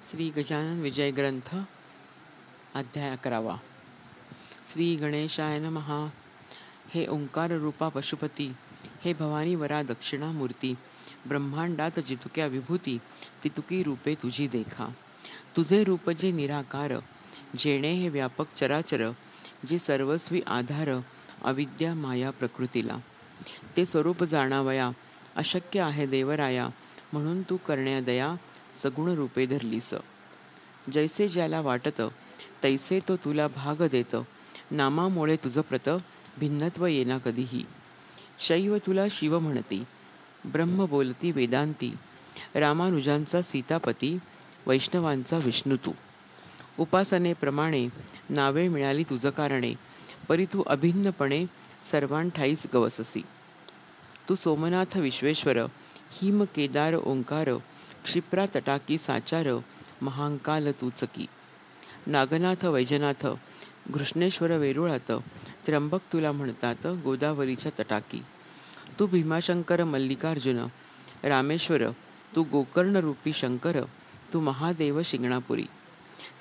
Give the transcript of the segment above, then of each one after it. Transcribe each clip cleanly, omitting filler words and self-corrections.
श्री गजानन विजय ग्रंथ अध्याय 11. श्री गणेशाय नमः. हे ओंकार रूपा पशुपती, हे भवानी वरा दक्षिणामूर्ती, ब्रह्मांडात जितुक्या विभूती तितुकी रूपे तुझी देखा. तुझे रूप जे निराकार, जेणे हे व्यापक चराचर, जे सर्वस्वी आधार अविद्या माया प्रकृतीला. ते स्वरूप जाणावया अशक्य आहे देवराया, म्हणून तू करण्या दया सगुण रूपे धरलीस. जैसे ज्याला वाटत तैसे तो तुला भाग देत, नामामुळे तुझं प्रत भिन्नत्व येना कधीही. शैव तुला शिव म्हणती, ब्रह्म बोलती वेदांती, रामानुजांचा सीतापती, वैष्णवांचा विष्णू तू. उपासनेप्रमाणे नावे मिळाली तुझं कारणे, परी तू अभिन्नपणे सर्वांठाईच गवससी. तू सोमनाथ विश्वेश्वर, हिम केदार ओंकार, क्षिप्रा तटाकी साचार, महांकाल तूचकी. नागनाथ वैजनाथ, घृष्णेश्वर वेरुळात, त्र्यंबक तुला म्हणतात गोदावरीच्या तटाकी. तू भीमाशंकर मल्लिकार्जुन, रामेश्वर तू गोकर्णरूपी शंकर, तू महादेव शिंगणापुरी.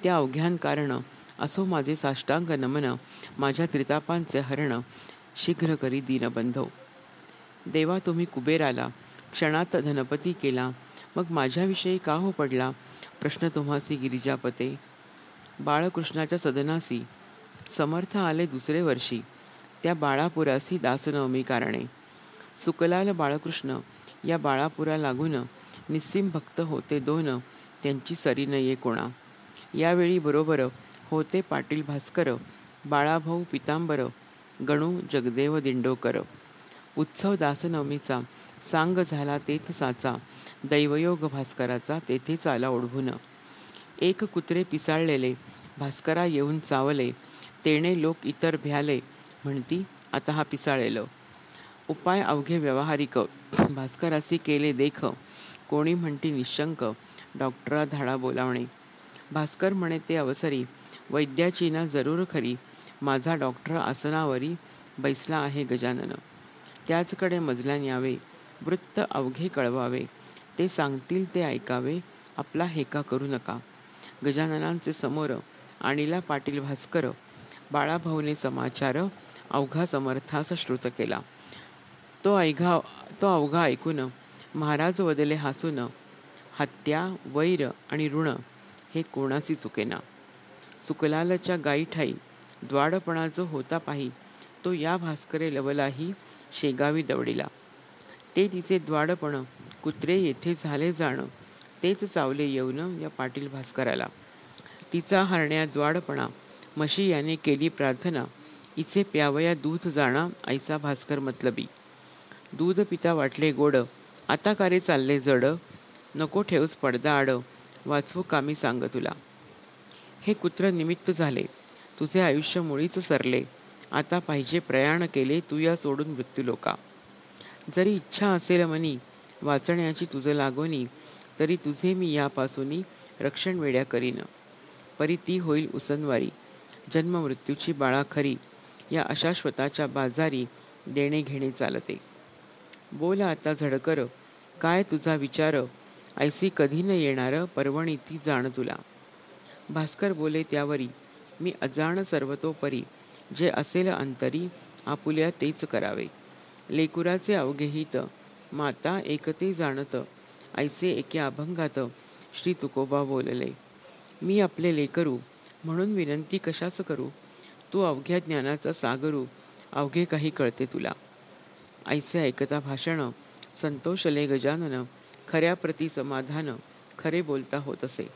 त्या अवघ्यान कारण असो माझे साष्टांग नमन, माझ्या त्रितापांचे हरण शीघ्र करी दीनबंधो. देवा तुम्ही कुबेराला क्षणात धनपती केला, मग माझ्याविषयी का हो पडला प्रश्न तुम्हासी गिरिजापते. बाळकृष्णाच्या सदनासी समर्थ आले दुसरे वर्षी, त्या बाळापुरासी दासनवमी कारणे. सुकलाल बाळकृष्ण या बाळापुरा लागून, निस्सीम भक्त होते दोन, त्यांची सरी नये कोणा. यावेळी बरोबर होते पाटील भास्कर, बाळाभाऊ पितांबर, गणू जगदेव दिंडोकर. उत्सव दासनवमीचा सांग झाला तेथ साचा, दैवयोग भास्कराचा तेथेच आला ओढवून. एक कुत्रे पिसाळलेले भास्करा येऊन चावले, तेणे लोक इतर भ्याले, म्हणती आता हा पिसाळेल. उपाय अवघे व्यवहारिक भास्करासी केले देख, कोणी म्हणती निशंक डॉक्टरा धाडा बोलावणे. भास्कर म्हणे ते अवसरी, वैद्याची ना जरूर खरी, माझा डॉक्टर आसनावरी बैसला आहे गजानन. त्याचकडे मजला न्यावे, वृत्त अवघे कळवावे, ते सांगतील ते ऐकावे, आपला हेका करू नका. गजाननांचे समोर आणिला पाटील भास्कर, बाळाभाऊने समाचार अवघा समर्थास श्रुत केला. तो अवघा ऐकून महाराज वदले हसून, हत्या वैर आणि ऋण हे कोणाची चुकेना. सुकलालच्या गाईठाई द्वाडपणा जो होता पाही, तो या भास्करे लवलाही शेगावी दवडीला. ते तिचे द्वाडपण कुत्रे येथे झाले जाण, तेच चावले येऊन या पाटील भास्कराला. तिचा हरण्या द्वाडपणा म्हशी याने केली प्रार्थना, इचे प्यावया दूध जाणा ऐसा भास्कर मतलबी. दूध पिता वाटले गोड, आता कारे चालले जड, नको ठेवस पडदा आड, वाचवू कामी सांग तुला. हे कुत्र निमित्त झाले, तुझे आयुष्य मुळीच सरले, आता पाहिजे प्रयाण केले तू या सोडून मृत्यूलोका. जरी इच्छा असेल मनी वाचण्याची तुझं लागोनी, तरी तुझे मी यापासूनी रक्षण वेड्या करीन. परी ती होईल उसनवारी, जन्म मृत्यूची बाळा खरी, या अशाश्वताच्या बाजारी देणे घेणे चालते. बोल आता झडकर, काय तुझा विचार, ऐसी कधी न येणार पर्वणी ती जाण तुला. भास्कर बोले त्यावरी, मी अजाण सर्वतोपरी, जे असेल अंतरी आपुल्या तेच करावे. लेकुराचे अवघे हित माता एकते जाणत, ऐसे एके अभंगात श्री तुकोबा बोलले. मी आपले लेकरू म्हणून विनंती कशास करू, तू अवघ्या ज्ञानाचा सागरू, अवघे काही कळते तुला. ऐसे ऐकता भाषण संतोषले गजानन, खऱ्या प्रती समाधान खरे बोलता होत असे.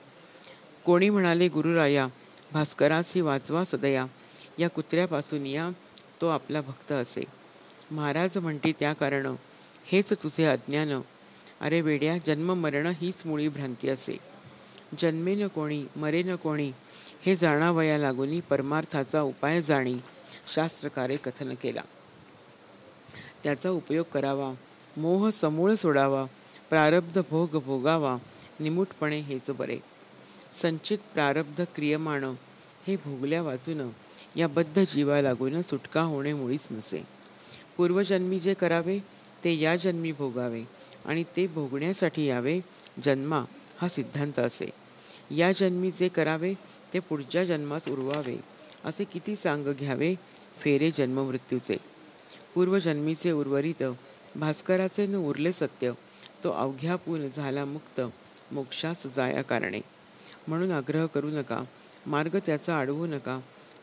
कोणी म्हणाले गुरुराया, भास्करासी वाचवा सदया, या कुत्र्यापासून या तो आपला भक्त असे. महाराज म्हणती त्या कारण हेच तुझे अज्ञान. अरे वेड्या, जन्म मरण हीच मुळी भ्रांती असे. जन्मे न कोणी मरे न कोणी, हे जाणावया लागुनी परमार्थाचा उपाय जाणी शास्त्रकारे कथन केला. त्याचा उपयोग करावा, मोह समूळ सोडावा, प्रारब्ध भोग भोगावा, निमूटपणे हेच बरे. संचित प्रारब्ध क्रियमाण हे भोगल्या वाचून, या बद्ध जीवा लागून सुटका होणे मुळीच नसे. पूर्वजन्मी जे करावे ते या जन्मी भोगावे, आणि ते भोगण्यासाठी यावे जन्मा हा सिद्धांत असे. या जन्मी जे करावे ते पुढच्या जन्मास उरवावे, असे किती सांग घ्यावे फेरे जन्ममृत्यूचे. पूर्वजन्मीचे उर्वरित भास्कराचे न उरले सत्य, तो अवघ्यापून झाला मुक्त, मोक्षास जाया कारणे. म्हणून आग्रह करू नका, मार्ग त्याचा अडवू नका.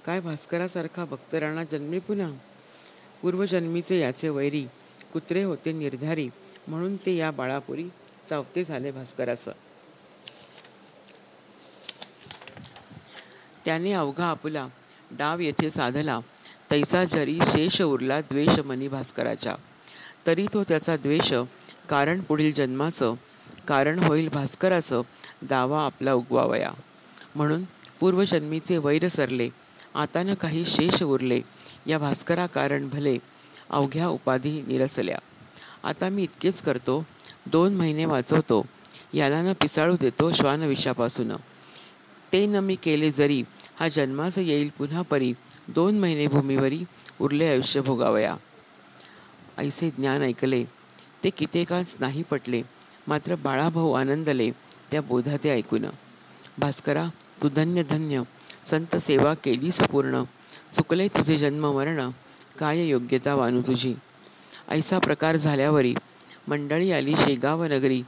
काय भास्करासारखा भक्तराणा जन्मे पुन्हा? पूर्वजन्मीचे याचे वैरी कुत्रे होते निर्धारी, म्हणून ते या बाळापुरी चावते झाले भास्करास. त्याने अवघा आपुला डाव येथे साधला, तैसा जरी शेष उरला द्वेष मनी भास्कराच्या. तरी तो त्याचा द्वेष कारण पुढील जन्माचं कारण होईल भास्कराचं, दावा आपला उगवावया. म्हणून पूर्वजन्मीचे वैर सरले, आता न काही शेष उरले, या भास्करा कारण भले अवघ्या उपाधी निरसल्या. आता मी इतकेच करतो, 2 महिने वाचवतो, याला न पिसाळू देतो श्वानविषापासून. ते न मी केले जरी, हा जन्मास येईल पुन्हा परी, 2 महिने भूमीवरी उरले आयुष्य भोगावया. ऐसे ज्ञान ऐकले ते कित्येकाच नाही पटले, मात्र बाळाभाऊ आनंदले त्या बोधाते ऐकून. भास्करा, तू धन्य धन्य, संत सेवा केलीस पूर्ण, चुकले तुझे जन्म मरण, काय योग्यता वानू तुझी. ऐसा प्रकार झाल्यावरी मंडळी आली शेगाव नगरी,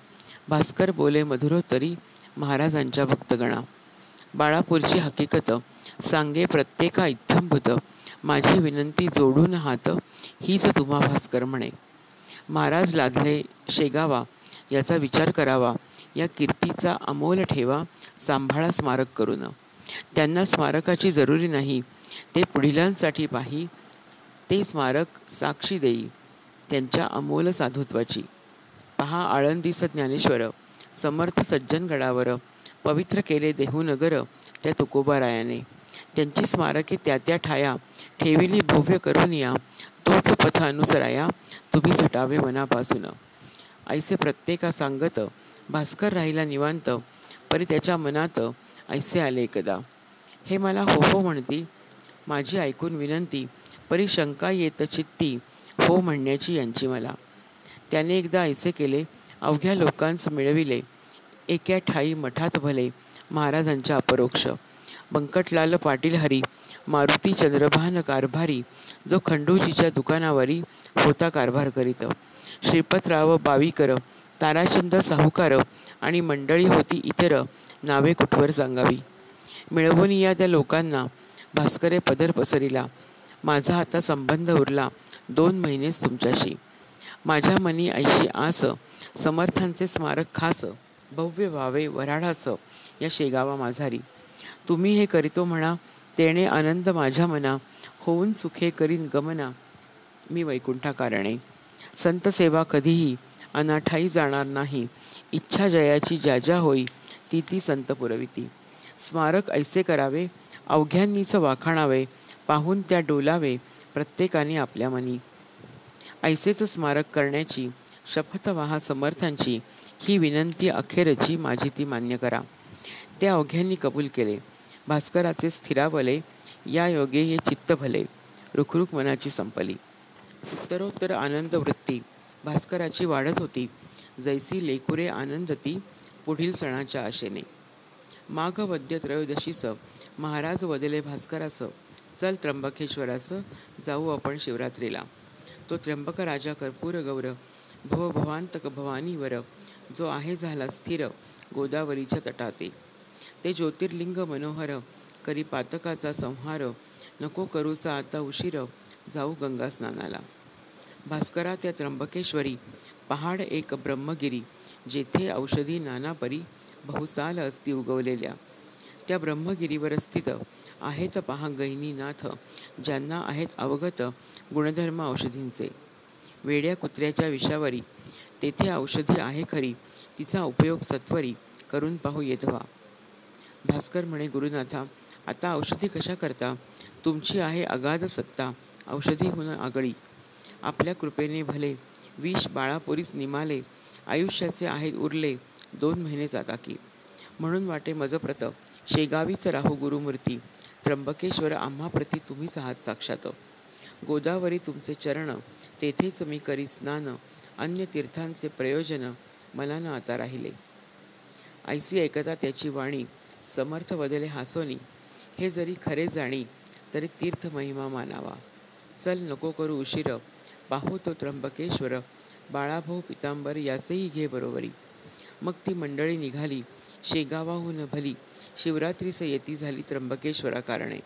भास्कर बोले मधुरोत्तरी महाराजांच्या भक्तगणा. बाळापूरची हकीकत सांगे प्रत्येका इत्थंभूत, माझी विनंती जोडून हात, हीच तुम्हा भास्कर म्हणे. महाराज लादले शेगावा, याचा विचार करावा, या कीर्तीचा अमोल ठेवा, सांभाळा स्मारक करून. त्यांना स्मारकाची जरुरी नाही, ते पुढीलांसाठी पाही, ते स्मारक साक्षी देई त्यांच्या अमोल साधुत्वाची. पहा आळंदीस ज्ञानेश्वर, समर्थ सज्जन गडावर, पवित्र केले देहूनगर त्या तुकोबारायाने. त्यांची स्मारके त्या त्या ठाया, ठेविली भव्य करून या, तोच पथ अनुसराया, तुम्ही झटावे मनापासून. ऐसे प्रत्येका सांगत भास्कर राहिला निवांत, परी त्याच्या मनात ऐसे आले एकदा. हे मला हो हो म्हणती, माझी ऐकून विनंती, परी शंका येत चित्ती, हो म्हणण्याची यांची मला. त्याने एकदा ऐसे केले, अवघ्या लोकांस मिळविले, एका ठाई मठात भले, महाराजांच्या अपरोक्ष. बंकटलाल पाटील हरी, मारुती चंद्रभान कारभारी, जो खंडूजीच्या दुकानावरी होता कारभार करीत. श्रीपतराव बावीकर, ताराचंद साहुकार आणि मंडळी होती इतर, नावे कुठवर सांगावी. मिळवून या त्या लोकांना भास्करे पदर पसरिला, माझा आता संबंध उरला 2 महिनेच तुमच्याशी. माझ्या मनी ऐशी आस, समर्थांचे स्मारक खास, भव्य व्हावे वऱ्हाडास या शेगावा माझारी. तुम्ही हे करीतो म्हणा, तेणे आनंद माझ्या मना, होऊन सुखे करीन गमना मी वैकुंठा कारणे. संत सेवा कधीही अनाठाई जाणार नाही, इच्छा जयाची ज्या ज्या होई, ती ती संत पुरविती. स्मारक ऐसे करावे, अवघ्यांनीच वाखाणावे, पाहून त्या डोलावे प्रत्येकाने आपल्या मनी. ऐसेच स्मारक करण्याची शपथ वाहा समर्थांची, ही विनंती अखेरची माझी ती मान्य करा. त्या अवघ्यांनी कबूल केले, भास्कराचे स्थिरावले, या योगे हे चित्त भले, रुखरुख मनाची संपली. उत्तरोत्तर आनंद वृत्ती भास्कराची वाढत होती, जैसी लेकुरे आनंदती पुढील सणाच्या आशेने. माघ वद्य त्रयोदशीस महाराज वदले भास्करास, चल त्र्यंबकेश्वरास जाऊ आपण शिवरात्रीला. तो त्र्यंबक राजा कर्पूर गौर, भवभवांतक भवानीवर, जो आहे झाला स्थिर गोदावरीच्या तटाते. ते ज्योतिर्लिंग मनोहर, करी पातकाचा संहार, नको करूचा आता उशीर, जाऊ गंगा स्नानाला. भास्करा त्या त्र्यंबकेश्वरी, पहाड एक ब्रह्मगिरी, जेथे औषधी नाना परी, बहुसाल असती उगवलेल्या. त्या ब्रह्मगिरीवर स्थित आहेत पहा गहिनीनाथ, ज्यांना आहेत अवगत गुणधर्म औषधींचे. वेड्या कुत्र्याच्या विषावरी, तेथे औषधी आहे खरी, तिचा उपयोग सत्वरी करून पाहू येतवा. भास्कर म्हणे, गुरुनाथा, आता औषधी कशा करता? तुमची आहे अगाध सत्ता, औषधी होऊन आगळी. आपल्या कृपेने भले विष बाळापोरीस निमाले, आयुष्याचे आहेत उरले 2 महिनेच आता की. म्हणून वाटे मजप्रत, शेगावीच राहू गुरुमूर्ती, त्र्यंबकेश्वर आम्हा प्रती तुम्हीच आहात साक्षात. गोदावरी तुमचे चरण, तेथेच मी करी स्नान, अन्य तीर्थांचे प्रयोजन मला न आता राहिले. ऐसी ऐकता त्याची वाणी, समर्थ बदले हासोनी, हे जरी खरे जाणी तरी तीर्थ महिमा मानावा. चल नको करू उशीर, पाहू तो त्र्यंबकेश्वर, बाळाभाऊ पितांबर यासही घे बरोबरी. मग ती मंडळी निघाली शेगावाहून भली, शिवरात्रीस येती झाली त्र्यंबकेश्वरा कारणे.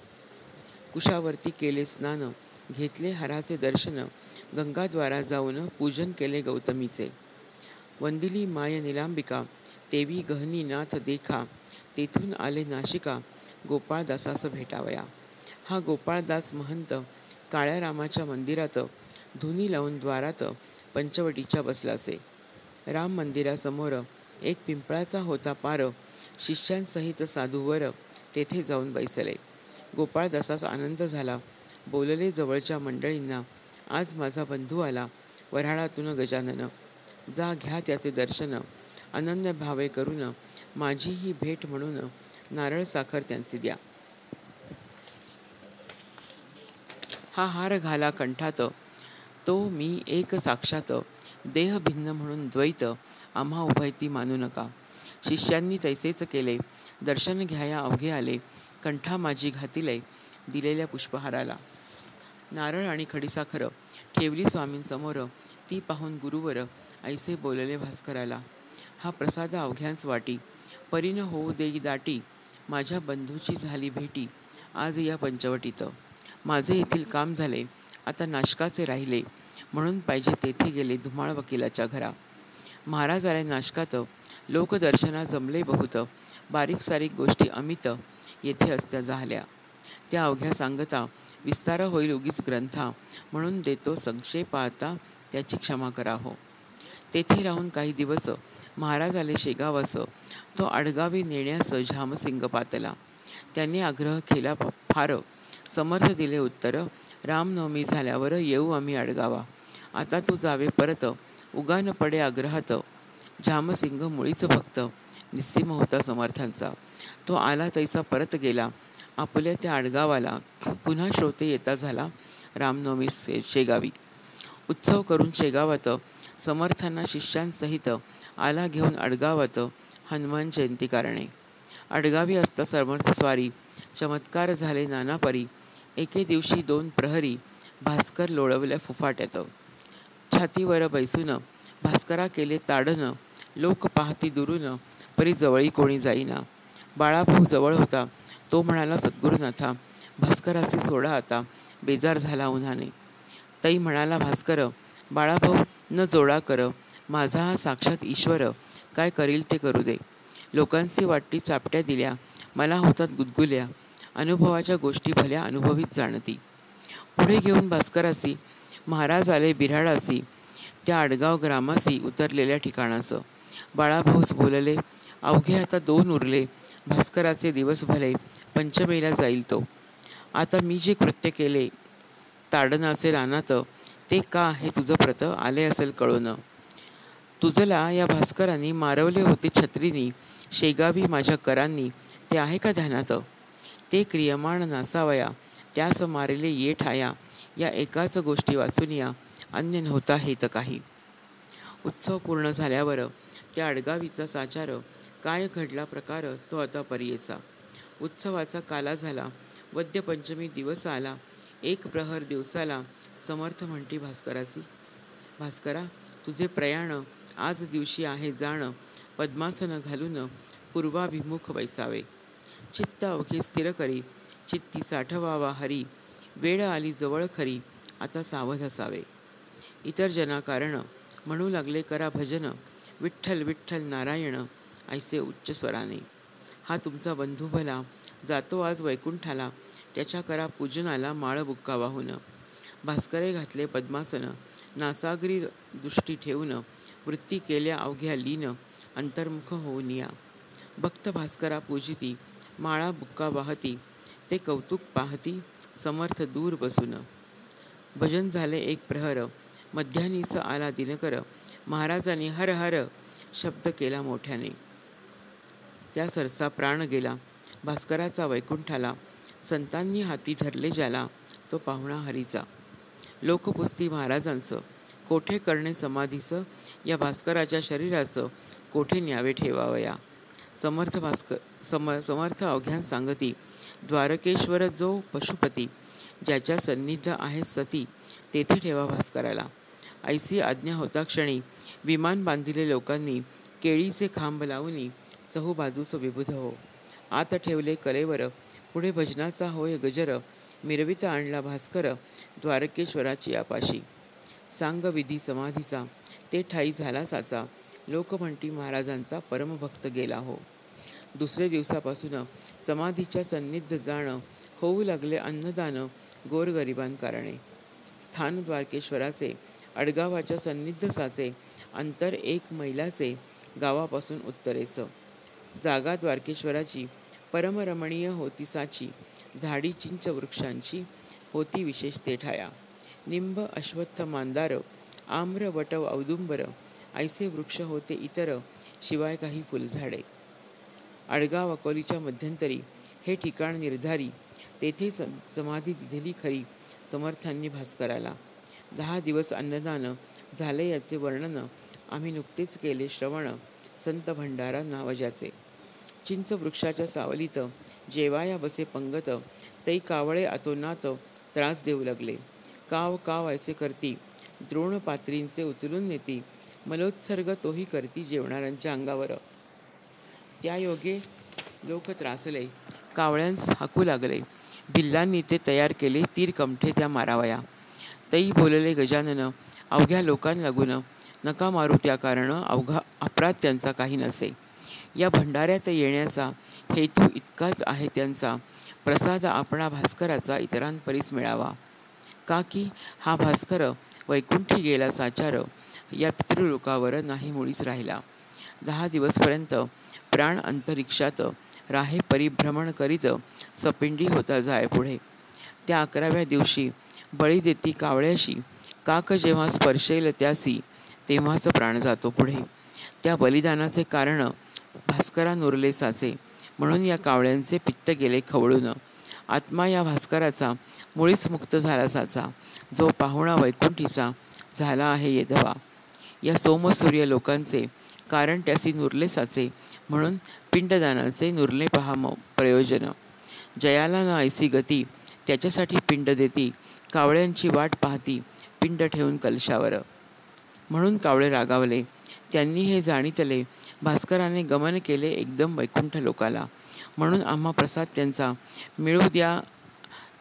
कुशावरती केले स्नान, घेतले हराचे दर्शन, गंगाद्वारा जाऊन पूजन केले गौतमीचे. वंदिली माय निलांबिका, तेवी गहनी नाथ देखा, तेथून आले नाशिका, गोपाळदासास भेटावया. हा गोपाळदास महंत काळ्या रामाच्या मंदिरात धुनी लावून द्वारात पंचवटीच्या बसलासे. राम मंदिरासमोर एक पिंपळाचा होता पार, शिष्यांसहित साधूवर तेथे जाऊन बैसले. गोपाळदासास आनंद झाला. बोलले जवळच्या मंडळींना, आज माझा बंधू आला वऱ्हाडातून गजानन, जा घ्या त्याचे दर्शन, अनन्य भावे करून माझी ही भेट म्हणून नारळ साखर त्यांची द्या. हा हार घाला कंठात, तो मी एक साक्षात, देह भिन्न म्हणून द्वैत, आम्हा उभयती मानू नका. शिष्यांनी तैसेच केले. दर्शन घ्याया अवघे आले, कंठा माझी घातिले दिलेल्या पुष्पहाराला. नारळ आणि खडीसाखर ठेवली स्वामींसमोर, ती पाहून गुरुवर ऐसे बोलले भास्कराला, हा प्रसाद अवघ्यांस वाटी, परीन होऊ देई दाटी, माझ्या बंधूची झाली भेटी आज या पंचवटीत. माझे येथील काम झाले, आता नाशकाचे राहिले, म्हणून पाहिजे तेथे गेले धुमाळ वकिलाच्या घरा. महाराज आले नाशकात, लोकदर्शना जमले बहुत, बारीक सारीक गोष्टी अमित येथे असत्या झाल्या. त्या अवघ्या सांगता विस्तार होईल उगीच ग्रंथा, म्हणून देतो संक्षेप आता त्याची क्षमा करा हो. तेथे राहून काही दिवस महाराज आले शेगावास, तो आडगावी नेण्यास झामसिंग पातला. त्यांनी आग्रह केला फार, समर्थ दिले उत्तर, रामनवमी झाल्यावर येऊ आम्ही आडगावा. आता तू जावे परत, उगा न पडे आग्रहात. झामसिंग मुळीच भक्त, निस्सीम होता समर्थांचा. तो आला तैसा परत गेला आपल्या त्या आडगावाला. पुन्हा श्रोते येता झाला रामनवमी शेगावी. उत्सव करून शेगावात समर्थांना शिष्यांसहित आला घेऊन आडगावात हनुमान जयंती कारणे. आडगावी असता समर्थ स्वारी, चमत्कार झाले नाना परी. एके दिवशी 2 प्रहरी भास्कर लोळवल्या फुफाट्यात. छातीवर बैसून भास्करा केले ताडन, लोक पाहती दुरून, परी जवळी कोणी जाईना. बाळाभाऊ जवळ होता, तो म्हणाला सद्गुरुनाथा, भास्कराचे सोडा आता, बेजार झाला उन्हाने. तई म्हणाला भास्कर, बाळाभाऊ न जोडा कर, माझा हा साक्षात ईश्वर, काय करील ते करू दे. लोकांची वाटली चापट्या दिल्या, मला होतात गुदगुल्या, अनुभवाच्या गोष्टी भल्या अनुभवीत जाणती. पुढे घेऊन भास्करासी महाराज आले बिऱ्हाडासी, त्या आडगाव ग्रामासी उतरलेल्या ठिकाणास. बाळाभाऊस बोलले, अवघे आता 2 उरले, भास्कराचे दिवस भले, पंचमेला जाईल तो. आता मी जे कृत्य केले ताडनाचे रानात, ते का हे तुझं प्रत आले असेल कळून. तुझला या भास्करांनी मारवले होते छत्रीनी, शेगावी माझ्या करांनी, ते आहे का ध्यानात. ते क्रियमाण नासावया, त्यास मारिले ये ठाया, या एकाच गोष्टी वाचून या, अन्य नव्हता हेत काही. उत्सव पूर्ण झाल्यावर त्या आडगावीचा साचार, काय घडला प्रकार तो आता परियेचा. उत्सवाचा काला झाला, वद्य पंचमी दिवस आला, 1 प्रहर दिवसाला, समर्थ म्हणती भास्कराची, भास्करा तुझे प्रयाण आज दिवशी आहे जाण, पद्मासन घालून पूर्वाभिमुख बैसावे. चित्त अवघे स्थिर करी, चित्ती साठवावा हरी, वेळ आली जवळ खरी, आता सावध असावे. इतर जनाकारण म्हणू लागले करा भजन, विठ्ठल विठ्ठल नारायण, ऐसे उच्च स्वराने. हा तुमचा बंधू भला, जातो आज वैकुंठाला, त्याच्या करा पूजनाला माळ बुक्का वाहून. भास्करे घातले पद्मासन, नासागरी दृष्टी ठेवून, वृत्ती केल्या अवघ्या लीन, अंतर्मुख होऊन या. भक्त भास्करा पूजिती, माळा बुक्का वाहती, ते कौतुक पाहती, समर्थ दूर बसून. भजन झाले 1 प्रहर, मध्यानीस आला दिनकर, महाराजांनी हर हर शब्द केला मोठ्याने. त्या सरसा प्राण गेला भास्कराचा वैकुंठाला, संतांनी हाती धरले ज्याला, तो पाहुणा हरीचा. लोकपुस्ती महाराजांचं, कोठे करणे समाधीचं, या भास्कराच्या शरीराचं कोठे न्यावे ठेवावया. समर्थ अवघ्यान सांगती, द्वारकेश्वर जो पशुपती, ज्याच्या सन्निध आहे सती, तेथे ठेवा भास्कराला. ऐसी आज्ञा होता क्षणी विमान बांधिले लोकांनी, केळीचे खांब लावूनी चहूबाजूस विबुध हो. आत ठेवले कलेवर, पुढे भजनाचा होय गजर, मिरवित आणला भास्कर द्वारकेश्वराची आपाशी. सांग विधी समाधीचा, ते ठाई झाला साचा, लोक म्हणती महाराजांचा परमभक्त गेला हो. दुसरे दिवसापासून समाधीच्या सन्निध जाणं, होऊ लागले अन्नदान गोरगरिबांकारणे. स्थान द्वारकेश्वराचे, अडगावाच्या सन्निध साचे, अंतर 1 मैलाचे गावापासून उत्तरेचं. जागा द्वारकेश्वराची परमरमणीय होती साची, झाडी चिंच वृक्षांची होती विशेष ते ठाया. निंब अश्वत्थ मांदार, आम्र वटव औदुंबर, ऐसे वृक्ष होते इतर, शिवाय काही फुलझाडे. अडगाव अकोलीच्या मध्यंतरी हे ठिकाण निर्धारी, तेथे समाधी दिलेली खरी समर्थांनी भास्कराला. 10 दिवस अन्नदान झाले याचे वर्णन आम्ही नुकतेच केले श्रवण, संत भंडारा नावजाचे. चिंच वृक्षाच्या सावलीत जेवाया बसे पंगत, तै कावळे अतोनात त्रास देऊ लागले. काव काव ऐसे करती, द्रोण पात्रींचे उचलून नेती, मलोत्सर्ग तोही करती जेवणाऱ्यांच्या अंगावर. त्या योगे लोक त्रासले, कावळ्यांस हाकू लागले. भिल्लांनी ते तयार केले तीर कमठे त्या मारावया. तै बोलले गजानन, अवघ्या लोकां लागून नका मारू त्या कारण, अवघा अपराध त्यांचा काही नसे. या भंडाऱ्यात येण्याचा हेतू इतकाच आहे त्यांचा, प्रसाद आपणा भास्कराचा इतरांपरीस मिळावा. का की हा भास्कर वैकुंठी गेला साचार, या पितृलोकावर नाही मुळीच राहिला. 10 दिवसपर्यंत प्राण अंतरिक्षात राहे परिभ्रमण करीत, सपिंडी होता जाय पुढे. त्या 11व्या दिवशी बळी देती कावळ्याशी, काक जेव्हा स्पर्शेल त्यासी, तेव्हाच प्राण जातो पुढे. त्या बलिदानाचे कारण भास्करा नुरले साचे, म्हणून या कावळ्यांचे पित्त गेले खवळून. आत्मा या भास्कराचा मुळीच मुक्त झाला साचा, जो पाहुणा वैकुंठीचा झाला आहे येधवा. या सोमसूर्य लोकांचे कारण त्यासी नुरले साचे, म्हणून पिंडदानाचे नुरले पहा प्रयोजन. जयाला न ऐसी गती, त्याच्यासाठी पिंड देती, कावळ्यांची वाट पाहती पिंड ठेवून कलशावर. म्हणून कावळे रागावले, त्यांनी हे जाणितले, भास्कराने गमन केले एकदम वैकुंठ लोकाला. म्हणून आम्हा प्रसाद त्यांचा मिळू द्या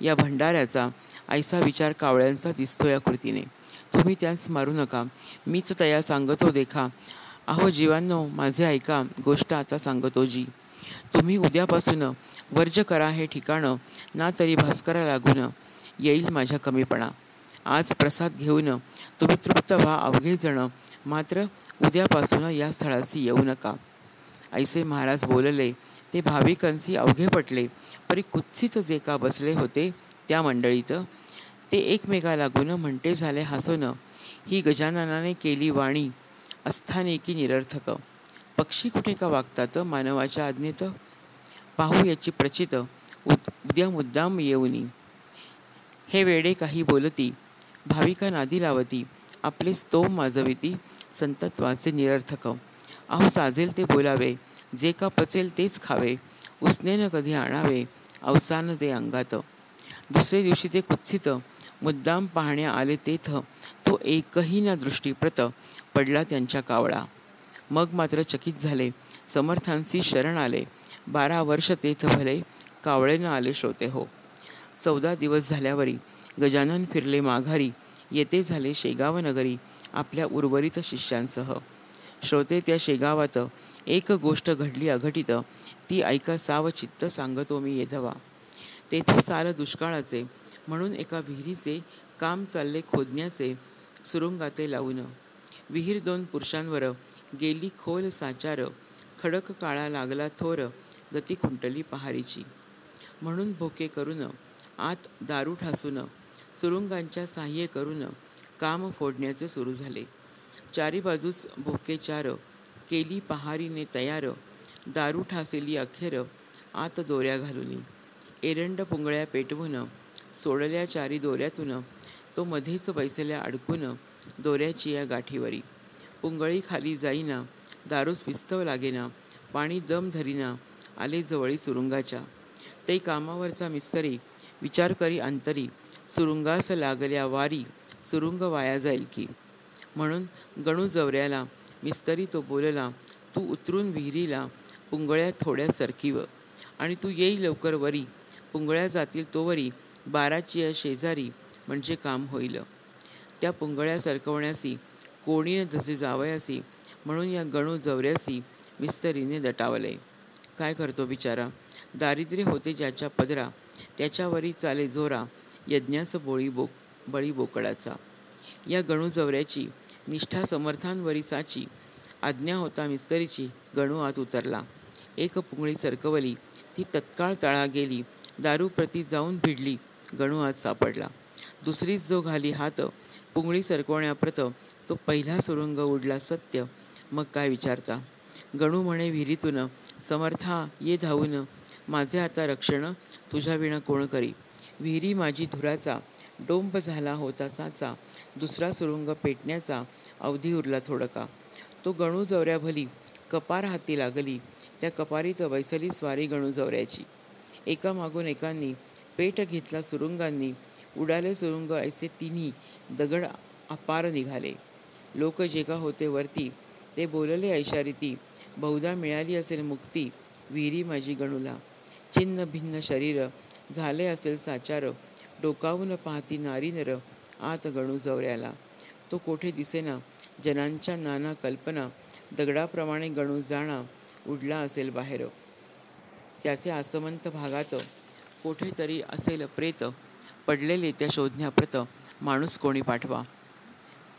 या भंडाऱ्याचा, ऐसा विचार कावळ्यांचा दिसतो या कृतीने. तुम्ही त्यांस मारू नका, मीच तया सांगतो देखा. अहो जीवांनो माझे ऐका, गोष्ट आता सांगतो जी. तुम्ही उद्यापासून वर्ज करा हे ठिकाण, ना तरी भास्करा लागून येईल माझ्या कमीपणा. आज प्रसाद घेऊन तुम्ही तृप्त व्हा अवघे जण, मात्र उद्यापासून या स्थळाशी येऊ नका. ऐसे महाराज बोलले, ते भाविकांची अवघे पटले. परी कुत्सित जे का बसले होते त्या मंडळीत, ते एकमेका लागून म्हणते झाले हसून, ही गजाननाने केली वाणी अस्थानिकी निरर्थक. पक्षी कुठे का वागतात मानवाच्या आज्ञेत, पाहू याची प्रचित उद्या मुद्दाम येऊनी. हे वेडे काही बोलती, भाविका नादी लावती, आपले स्तोम माजविती, संतत्वाचे निरर्थक. अहो साजेल ते बोलावे, जे का पचेल तेच खावे, उसनेनं कधी आणावे अवसान ते अंगात. दुसरे दिवशी ते कुत्सित मुद्दाम पाहण्या आले तेथ, तो एकही ना दृष्टीप्रत पडला त्यांच्या कावळा. मग मात्र चकित झाले, समर्थांची शरण आले. 12 वर्ष तेथ भले, कावळेनं आले श्रोते हो. 14 दिवस झाल्यावरी गजानन फिरले माघारी, येते झाले शेगाव नगरी आपल्या उर्वरित शिष्यांसह. श्रोते त्या शेगावात एक गोष्ट घडली अघटित, ती ऐका सावचित्त सांगतो मी येधवा. तेथे साल दुष्काळाचे, म्हणून एका विहिरीचे काम चालले खोदण्याचे सुरुंगाते लावून. विहीर 2 पुरुषांवर गेली खोल साचार, खडक काळा लागला थोर, गती खुंटली पहारीची. म्हणून भोके करून आत दारू ठासून, सुरुंगांच्या साह्ये करून काम फोडण्याचे सुरू झाले. 4 बाजूस भोके 4 केली पहारीने तयार, दारू ठासेली अखेर आत दोऱ्या घालून. एरंड पुंगळ्या पेटवून सोडल्या 4 दोऱ्यातून, तो मध्येच बैसल्या अडकून दोऱ्याची या गाठीवरी. पुंगळी खाली जाईना, दारूस विस्तव लागेना, पाणी दम धरीना आले जवळी सुरुंगाच्या. ते कामावरचा मिस्तरी विचार करी अंतरी, सुरुंगास लागल्या वारी सुरुंग वाया जाईल की. म्हणून गणू जवऱ्याला मिस्तरी तो बोलला, तू उतरून विहिरीला पुंगळ्या थोड्या सरकीव, आणि तू येई लवकर वरी, पुंगळ्या जातील तोवरी 12ची शेजारी, म्हणजे काम होईल. त्या पुंगळ्या सरकवण्यासी कोणी न तसे जावयासी, म्हणून या गणू जवऱ्यासी मिस्तरीने दटावले. काय करतो बिचारा, दारिद्र्य होते ज्याच्या पदरा, त्याच्यावरी चाले जोरा, यज्ञास बळी बोकडाचा. या गणू जवऱ्याची निष्ठा समर्थांवरी साची, आज्ञा होता मिस्तरीची, गणू आत उतरला. एक पुंगळी सरकवली, ती तत्काळ तळा गेली, दारू प्रती जाऊन भिडली, गणू आत सापडला. दुसरीच जो घाली हात पुंगळी सरकवण्याप्रत, तो पहिला सुरुंग उडला सत्य, मग काय विचारता. गणू म्हणे विहिरीतून, समर्था ये धावून, माझे आता रक्षण तुझ्या विणा कोण करी. विहिरी माझी धुराचा, डोंब झाला होता साचा, दुसरा सुरुंग पेटण्याचा अवधी उरला थोडका. तो गणू जवऱ्या भली कपार हाती लागली, त्या कपारीत बैसली स्वारी गणू जवऱ्याची. एका मागून एकांनी पेट घेतला सुरुंगांनी, उडाले सुरुंग ऐसे तिन्ही, दगड अपार निघाले. लोक जे का होते वरती, ते बोलले ऐशारीती, बहुधा मिळाली असेल मुक्ती विहिरी माझी गणूला. छिन्न भिन्न शरीर झाले असेल साचार, डोकावून पाहती नारी नर आत गणू जवऱ्याला. तो कोठे दिसेना जनांच्या नाना कल्पना, दगडाप्रमाणे गणू जाणा उडला असेल बाहेर. त्याचे आसमंत भागात कोठेतरी असेल प्रेत, पडलेले त्या शोधण्याप्रत माणूस कोणी पाठवा.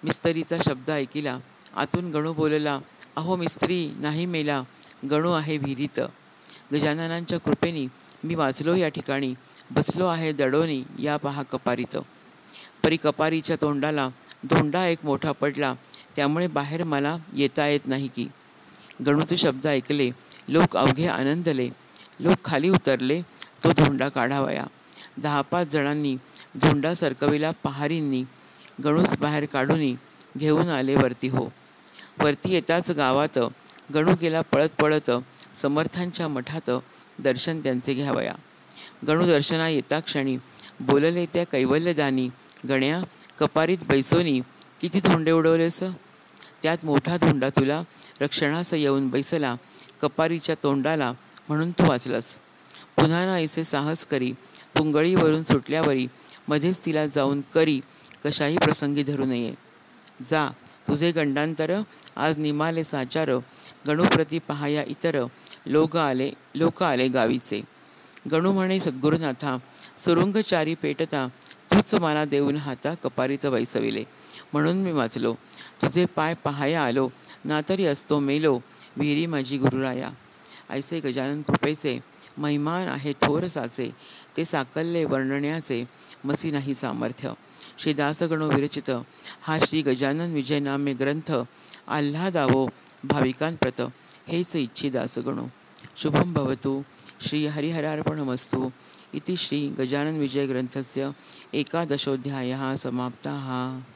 मिस्तरीचा शब्द ऐकिला, आतून गणू बोलला, अहो मिस्त्री नाही मेला, गणू आहे विहिरीत. गजाननांच्या कृपेनी मी वाचलो या ठिकाणी, बसलो आहे दडोनी या पहा कपारीत. परी कपारीच्या तोंडाला धोंडा एक मोठा पडला, त्यामुळे बाहेर मला येता येत नाही की. गणूचे शब्द ऐकले, लोक अवघे आनंदले. लोक खाली उतरले, तो धोंडा काढावया. 10-5 जणांनी धोंडा सरकविला पहारींनी, गणूस बाहेर काढून घेऊन आले वरती हो. वरती येताच गावात गणू गेला पळत पळत समर्थांच्या मठात, दर्शन त्यांचे घ्यावया. गणू दर्शना येता क्षणी बोलले त्या कैवल्यदानी, गण्या कपारीत बैसोनी किती धोंडे उडवलेस. त्यात मोठा धोंडा तुला रक्षणास येऊन बैसला कपारीच्या तोंडाला, म्हणून तू वाचलास. पुन्हा ना ऐसे साहस करी, पुंगळीवरून सुटल्यावरी मध्येच तिला जाऊन करी कशाही प्रसंगी धरू नये. जा, तुझे गंडांतर आज निमाले साचार, गणूप्रती पहाया इतर, लोक आले गावीचे. गणू म्हणे सद्गुरुनाथा, सुरुंगचारी पेटता, तूच मला देऊन हाता कपारीत बैसविले, म्हणून मी वाचलो. तुझे पाय पहाया आलो, ना तरी असतो मेलो, विहिरी माझी गुरुराया. ऐसे गजानन कृपेचे महिमान आहे थोर साचे, ते साकल्ले वर्णण्याचे मसी नाही सामर्थ्य. श्री दासगणो विरचित हा श्री गजानन विजय नामे ग्रंथ आल्हादावो भाविकांप्रत, हेच इच्छी दासगणो. शुभम भवतु. श्री हरिहरार्पणमस्तु. इति श्री गजानन विजय ग्रंथस्य 11 समाप्ताः.